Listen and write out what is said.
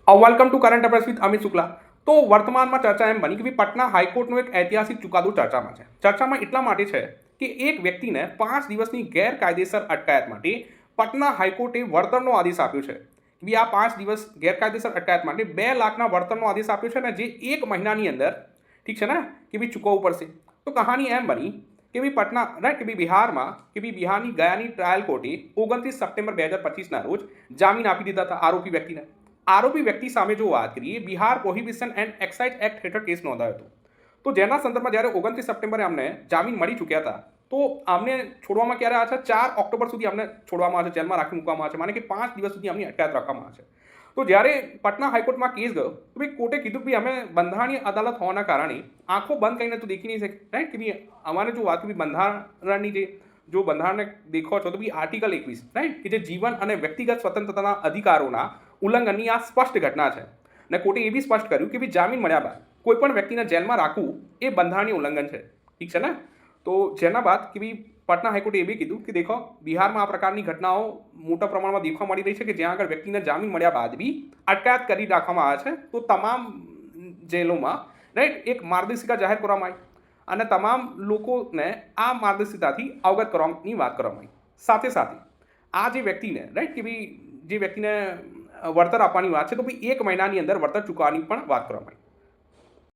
Welcome to current affairs with Amit Shukla. તો વર્તમાનમાં ચર્ચા એમ બની કે ભાઈ પટના હાઈકોર્ટનો એક ઐતિહાસિક ચુકાદો ચર્ચામાં છે। ચર્ચામાં એટલા માટે છે કે એક વ્યક્તિને 5 દિવસની ગેરકાયદેસર અટકાયત માટે પટના હાઈકોર્ટે વળતરનો આદેશ આપ્યો છે કે ભાઈ આ 5 દિવસ ગેરકાયદેસર અટકાયત માટે 2 લાખના વળતરનો આદેશ આપ્યો છે ને જે 1 મહિનાની અંદર ઠીક છે ને કે ભાઈ ચૂકવવું પડશે। તો કહાની એમ બની કે ભાઈ પટના રાઈટ કે ભાઈ બિહારમાં કે ભાઈ બિહારની ગયાની ટ્રાયલ કોર્ટે 29 સપ્ટેમ્બર 2025ના રોજ જામીન આપી દીધા હતા આરોપી વ્યક્તિને। આરોપી વ્યક્તિ સામે જો વાત કરીએ Bihar prohibition and excise act હેઠળ કેસ નોંધાયો હતો। તો જેના સંદર્ભમાં જ્યારે 29 સપ્ટેમ્બરે અમને જામીન મળી ચૂક્યા હતા તો અમને છોડવામાં ક્યારે આવે છે 4 ઓક્ટોબર સુધી અમને છોડવામાં આવે છે, જેલમાં રાખી મૂકવામાં આવે છે, માને કે 5 દિવસ સુધી અમની અટકાયત રાખવામાં આવે છે। તો જ્યારે પટના હાઈકોર્ટમાં કેસ ગયો તો ભાઈ કોર્ટે કીધું કે અમે બંધારણીય અદાલત હોવાના કારણે આંખો બંધ કરીને તો દેખી નહીં શકે રાઈટ કે ભાઈ અમારે જો વાત કરી બંધારણની જે જો બંધારણને દેખો છો તો ભાઈ આર્ટિકલ 21 રાઈટ કે જે જીવન અને વ્યક્તિગત સ્વતંત્રતાના અધિકારોના ઉલ્લંઘનની આ સ્પષ્ટ ઘટના છે અને કોર્ટે એ બી સ્પષ્ટ કર્યું કે ભાઈ જામીન મળ્યા બાદ કોઈ પણ વ્યક્તિને જેલમાં રાખવું એ બંધારણીય ઉલ્લંઘન છે, ઠીક છે ને। તો જેના બાદ કે ભાઈ પટના હાઈકોર્ટે એ બી કીધું કે દેખો બિહારમાં આ પ્રકારની ઘટનાઓ મોટા પ્રમાણમાં દેખવા મળી રહી છે કે જ્યાં આગળ વ્યક્તિને જામીન મળ્યા બાદ બી અટકાયત કરી રાખવામાં આવે છે। તો તમામ જેલોમાં રાઈટ એક માર્ગદર્શિકા જાહેર કરવામાં આવી અને તમામ લોકોને આ માર્ગદર્શિકાથી અવગત કરવાની વાત કરવામાં આવી। સાથે સાથે આ જે વ્યક્તિને રાઈટ કે ભાઈ જે વ્યક્તિને વળતર આપવાની વાત છે તો ભાઈ 1 મહિનાની અંદર વળતર ચૂકવવાની પણ વાત કરવામાં આવી।